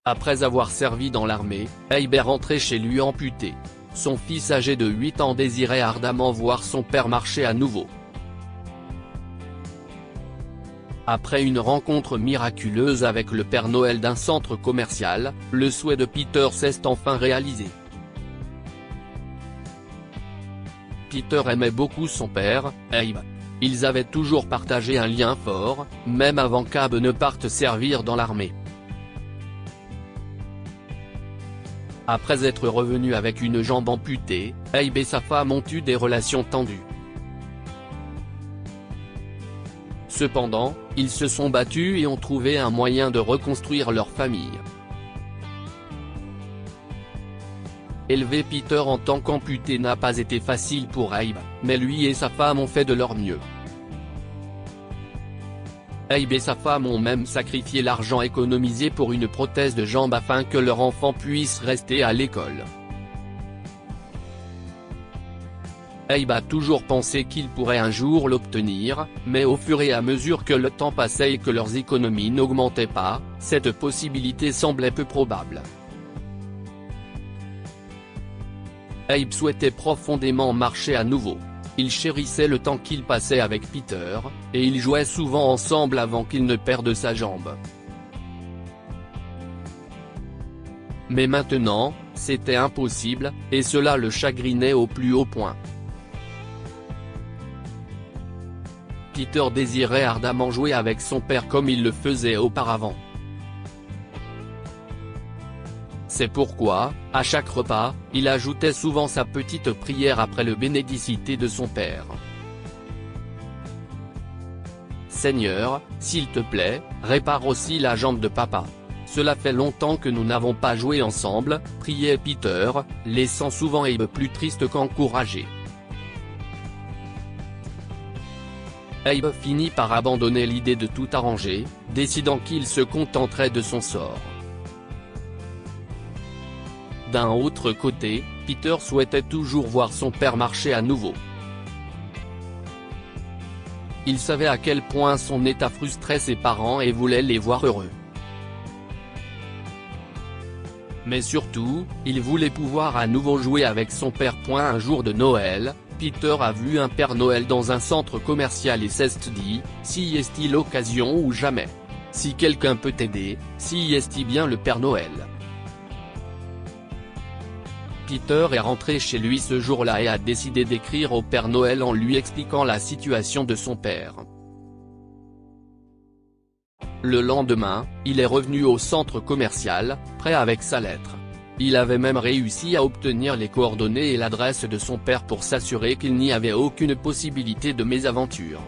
Après avoir servi dans l'armée, Abe est rentré chez lui amputé. Son fils âgé de 8 ans désirait ardemment voir son père marcher à nouveau. Après une rencontre miraculeuse avec le Père Noël d'un centre commercial, le souhait de Peter s'est enfin réalisé. Peter aimait beaucoup son père, Abe. Ils avaient toujours partagé un lien fort, même avant qu'Abe ne parte servir dans l'armée. Après être revenu avec une jambe amputée, Abe et sa femme ont eu des relations tendues. Cependant, ils se sont battus et ont trouvé un moyen de reconstruire leur famille. Élever Peter en tant qu'amputé n'a pas été facile pour Abe, mais lui et sa femme ont fait de leur mieux. Abe et sa femme ont même sacrifié l'argent économisé pour une prothèse de jambe afin que leur enfant puisse rester à l'école. Abe a toujours pensé qu'il pourrait un jour l'obtenir, mais au fur et à mesure que le temps passait et que leurs économies n'augmentaient pas, cette possibilité semblait peu probable. Abe souhaitait profondément marcher à nouveau. Il chérissait le temps qu'il passait avec Peter, et ils jouaient souvent ensemble avant qu'il ne perde sa jambe. Mais maintenant, c'était impossible, et cela le chagrinait au plus haut point. Peter désirait ardemment jouer avec son père comme il le faisait auparavant. C'est pourquoi, à chaque repas, il ajoutait souvent sa petite prière après le bénédicité de son père. Seigneur, s'il te plaît, répare aussi la jambe de papa. Cela fait longtemps que nous n'avons pas joué ensemble, priait Peter, laissant souvent Abe plus triste qu'encouragé. Abe finit par abandonner l'idée de tout arranger, décidant qu'il se contenterait de son sort. D'un autre côté, Peter souhaitait toujours voir son père marcher à nouveau. Il savait à quel point son état frustrait ses parents et voulait les voir heureux. Mais surtout, il voulait pouvoir à nouveau jouer avec son père. Un jour de Noël, Peter a vu un Père Noël dans un centre commercial et s'est dit, si est-il l'occasion ou jamais. Si quelqu'un peut t'aider, si est-il bien le Père Noël. Peter est rentré chez lui ce jour-là et a décidé d'écrire au Père Noël en lui expliquant la situation de son père. Le lendemain, il est revenu au centre commercial, prêt avec sa lettre. Il avait même réussi à obtenir les coordonnées et l'adresse de son père pour s'assurer qu'il n'y avait aucune possibilité de mésaventure.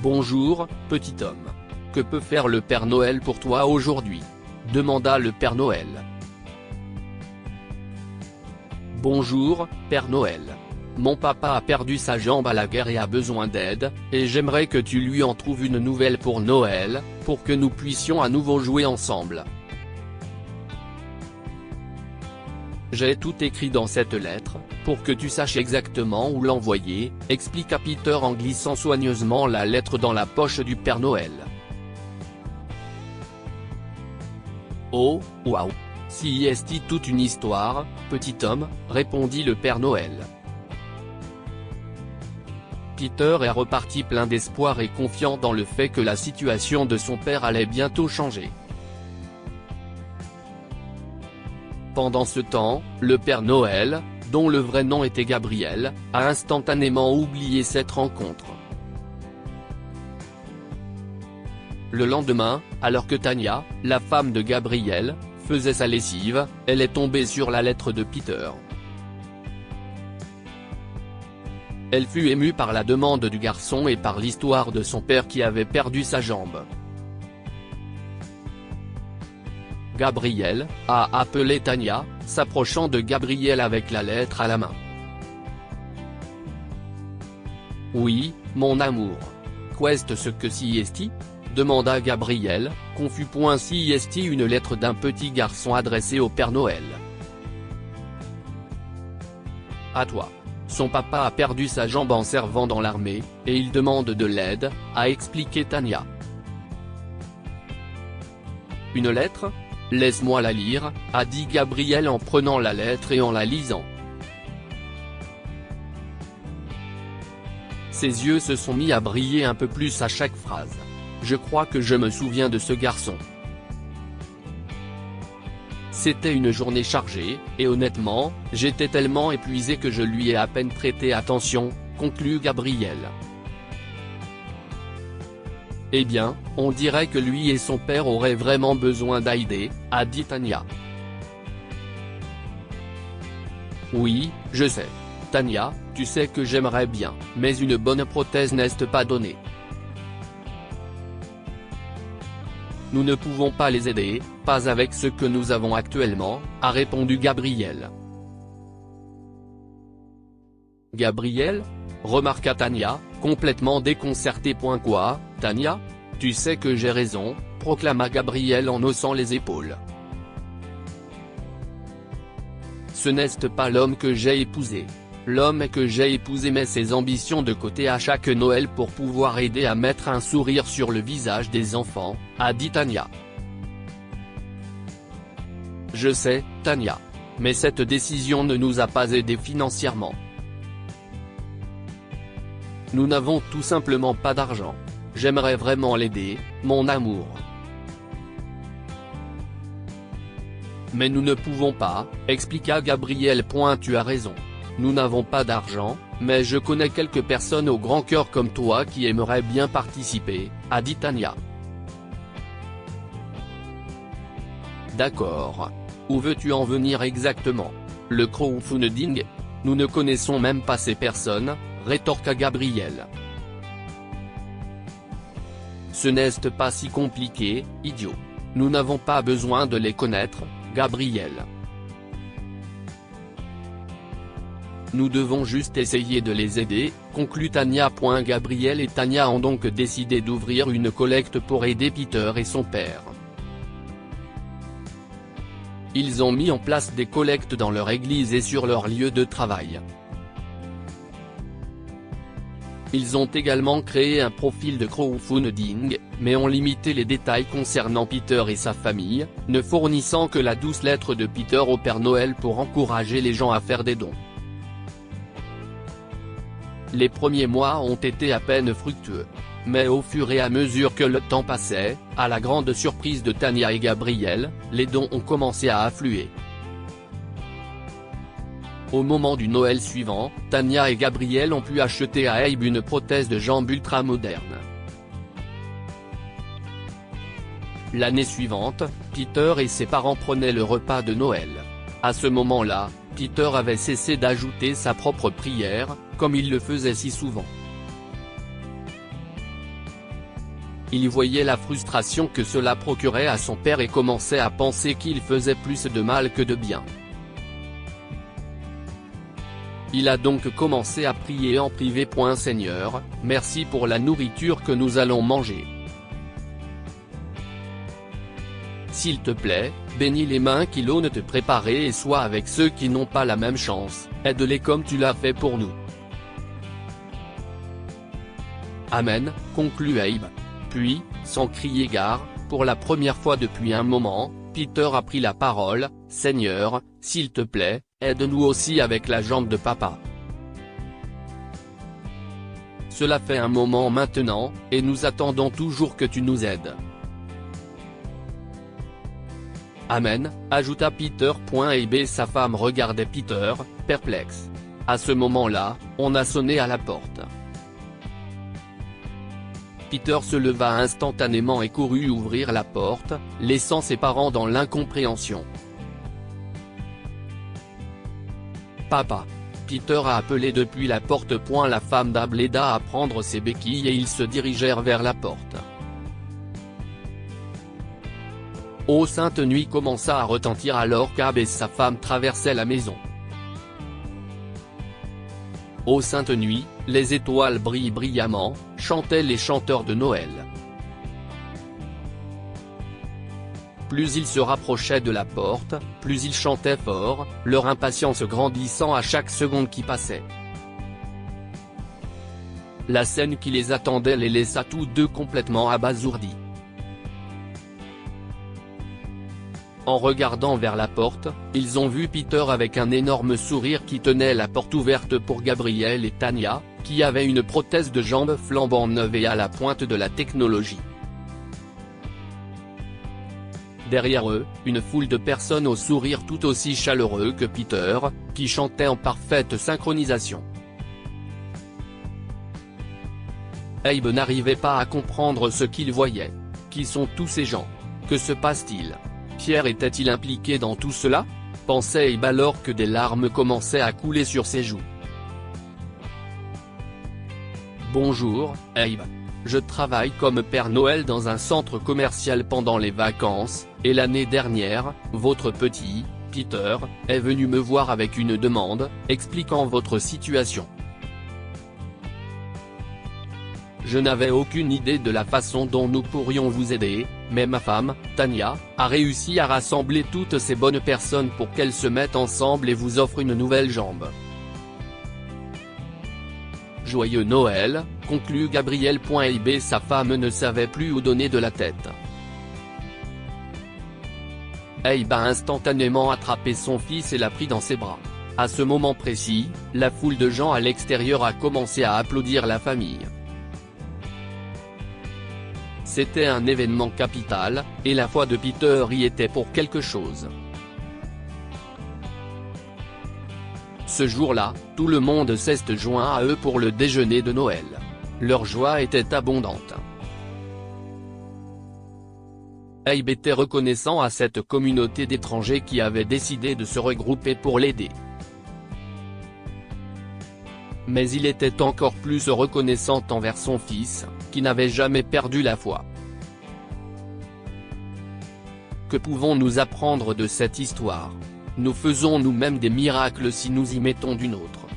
Bonjour, petit homme. Que peut faire le Père Noël pour toi aujourd'hui ? Demanda le Père Noël. Bonjour, Père Noël. Mon papa a perdu sa jambe à la guerre et a besoin d'aide, et j'aimerais que tu lui en trouves une nouvelle pour Noël, pour que nous puissions à nouveau jouer ensemble. J'ai tout écrit dans cette lettre, pour que tu saches exactement où l'envoyer, expliqua Peter en glissant soigneusement la lettre dans la poche du Père Noël. Oh, waouh! Si est-il toute une histoire, petit homme, répondit le Père Noël. Peter est reparti plein d'espoir et confiant dans le fait que la situation de son père allait bientôt changer. Pendant ce temps, le Père Noël, dont le vrai nom était Gabriel, a instantanément oublié cette rencontre. Le lendemain, alors que Tania, la femme de Gabriel, faisait sa lessive, elle est tombée sur la lettre de Peter. Elle fut émue par la demande du garçon et par l'histoire de son père qui avait perdu sa jambe. Gabriel, a appelé Tania, s'approchant de Gabriel avec la lettre à la main. Oui, mon amour. Qu'est-ce que si est-il ? Demanda Gabriel, confus. Si est-il une lettre d'un petit garçon adressée au Père Noël. À toi. Son papa a perdu sa jambe en servant dans l'armée, et il demande de l'aide, a expliqué Tania. Une lettre ? Laisse-moi la lire, a dit Gabriel en prenant la lettre et en la lisant. Ses yeux se sont mis à briller un peu plus à chaque phrase. Je crois que je me souviens de ce garçon. C'était une journée chargée, et honnêtement, j'étais tellement épuisé que je lui ai à peine prêté attention, conclut Gabriel. Eh bien, on dirait que lui et son père auraient vraiment besoin d'aider, a dit Tania. Oui, je sais. Tania, tu sais que j'aimerais bien, mais une bonne prothèse n'est pas donnée. Nous ne pouvons pas les aider, pas avec ce que nous avons actuellement, a répondu Gabriel. Gabriel ? Remarqua Tania, complètement déconcertée. Quoi, Tania ? Tu sais que j'ai raison, proclama Gabriel en haussant les épaules. Ce n'est pas l'homme que j'ai épousé. L'homme que j'ai épousé met ses ambitions de côté à chaque Noël pour pouvoir aider à mettre un sourire sur le visage des enfants, a dit Tania. Je sais, Tania. Mais cette décision ne nous a pas aidés financièrement. Nous n'avons tout simplement pas d'argent. J'aimerais vraiment l'aider, mon amour. Mais nous ne pouvons pas, expliqua Gabriel. Tu as raison. Nous n'avons pas d'argent, mais je connais quelques personnes au grand cœur comme toi qui aimeraient bien participer, a dit Tania. D'accord. Où veux-tu en venir exactement? Le crowdfunding? Nous ne connaissons même pas ces personnes, rétorqua Gabriel. Ce n'est pas si compliqué, idiot. Nous n'avons pas besoin de les connaître, Gabriel. Nous devons juste essayer de les aider, conclut Tania. Gabriel et Tania ont donc décidé d'ouvrir une collecte pour aider Peter et son père. Ils ont mis en place des collectes dans leur église et sur leur lieu de travail. Ils ont également créé un profil de crowdfunding, mais ont limité les détails concernant Peter et sa famille, ne fournissant que la douce lettre de Peter au Père Noël pour encourager les gens à faire des dons. Les premiers mois ont été à peine fructueux. Mais au fur et à mesure que le temps passait, à la grande surprise de Tania et Gabriel, les dons ont commencé à affluer. Au moment du Noël suivant, Tania et Gabriel ont pu acheter à Abe une prothèse de jambe ultra moderne. L'année suivante, Peter et ses parents prenaient le repas de Noël. À ce moment-là, Peter avait cessé d'ajouter sa propre prière, comme il le faisait si souvent. Il voyait la frustration que cela procurait à son père et commençait à penser qu'il faisait plus de mal que de bien. Il a donc commencé à prier en privé. Seigneur, merci pour la nourriture que nous allons manger. S'il te plaît, bénis les mains qui l'ont te préparer et sois avec ceux qui n'ont pas la même chance, aide-les comme tu l'as fait pour nous. Amen, conclut Abe. Puis, sans crier gare, pour la première fois depuis un moment, Peter a pris la parole. Seigneur, s'il te plaît, aide-nous aussi avec la jambe de papa. Cela fait un moment maintenant, et nous attendons toujours que tu nous aides. Amen, ajouta Peter. Abe et sa femme regardaient Peter, perplexes. À ce moment-là, on a sonné à la porte. Peter se leva instantanément et courut ouvrir la porte, laissant ses parents dans l'incompréhension. Papa. Peter a appelé depuis la porte. La femme d'Abe l'aida à prendre ses béquilles et ils se dirigèrent vers la porte. Ô sainte nuit commença à retentir alors qu'Abe et sa femme traversaient la maison. Ô sainte nuit, les étoiles brillent brillamment, chantaient les chanteurs de Noël. Plus ils se rapprochaient de la porte, plus ils chantaient fort, leur impatience grandissant à chaque seconde qui passait. La scène qui les attendait les laissa tous deux complètement abasourdis. En regardant vers la porte, ils ont vu Peter avec un énorme sourire qui tenait la porte ouverte pour Gabriel et Tanya, qui avaient une prothèse de jambe flambant neuve et à la pointe de la technologie. Derrière eux, une foule de personnes au sourire tout aussi chaleureux que Peter, qui chantait en parfaite synchronisation. Abe n'arrivait pas à comprendre ce qu'il voyait. Qui sont tous ces gens? Que se passe-t-il? Pierre était-il impliqué dans tout cela? Pensait Abe alors que des larmes commençaient à couler sur ses joues. Bonjour, Abe. Je travaille comme Père Noël dans un centre commercial pendant les vacances, et l'année dernière, votre petit, Peter, est venu me voir avec une demande, expliquant votre situation. Je n'avais aucune idée de la façon dont nous pourrions vous aider, mais ma femme, Tanya, a réussi à rassembler toutes ces bonnes personnes pour qu'elles se mettent ensemble et vous offrent une nouvelle jambe. Joyeux Noël, conclut Gabriel. Abe. Sa femme ne savait plus où donner de la tête. Abe a instantanément attrapé son fils et l'a pris dans ses bras. À ce moment précis, la foule de gens à l'extérieur a commencé à applaudir la famille. C'était un événement capital, et la foi de Peter y était pour quelque chose. Ce jour-là, tout le monde s'est joint à eux pour le déjeuner de Noël. Leur joie était abondante. Abe était reconnaissant à cette communauté d'étrangers qui avait décidé de se regrouper pour l'aider. Mais il était encore plus reconnaissant envers son fils, qui n'avait jamais perdu la foi. Que pouvons-nous apprendre de cette histoire? Nous faisons nous-mêmes des miracles si nous y mettons du nôtre.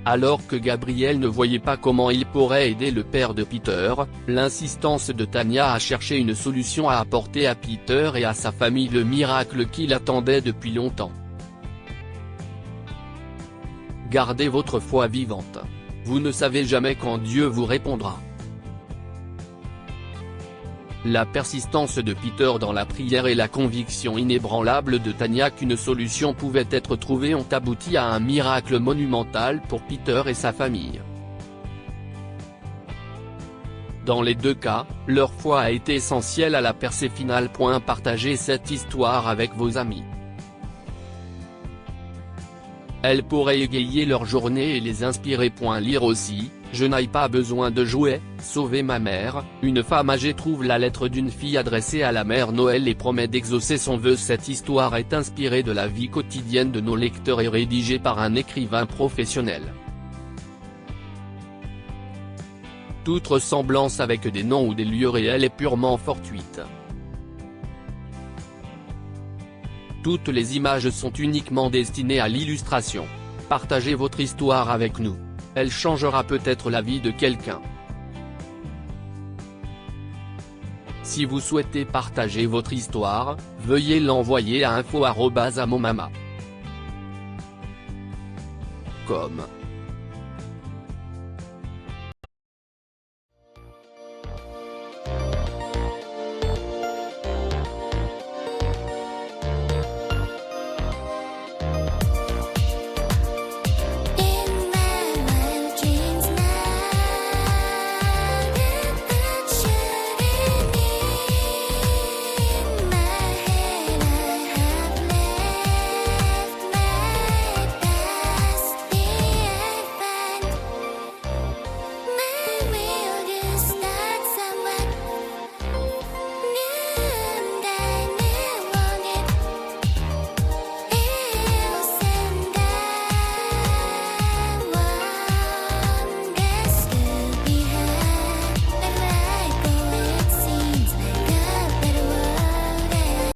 Alors que Gabriel ne voyait pas comment il pourrait aider le père de Peter, l'insistance de Tanya a cherché une solution à apporter à Peter et à sa famille le miracle qu'il attendait depuis longtemps. Gardez votre foi vivante. Vous ne savez jamais quand Dieu vous répondra. La persistance de Peter dans la prière et la conviction inébranlable de Tanya qu'une solution pouvait être trouvée ont abouti à un miracle monumental pour Peter et sa famille. Dans les deux cas, leur foi a été essentielle à la percée finale. Partagez cette histoire avec vos amis. Elle pourrait égayer leur journée et les inspirer. Lire aussi, je n'ai pas besoin de jouets, sauver ma mère, une femme âgée trouve la lettre d'une fille adressée à la mère Noël et promet d'exaucer son vœu. Cette histoire est inspirée de la vie quotidienne de nos lecteurs et rédigée par un écrivain professionnel. Toute ressemblance avec des noms ou des lieux réels est purement fortuite. Toutes les images sont uniquement destinées à l'illustration. Partagez votre histoire avec nous. Elle changera peut-être la vie de quelqu'un. Si vous souhaitez partager votre histoire, veuillez l'envoyer à info@amomama.com.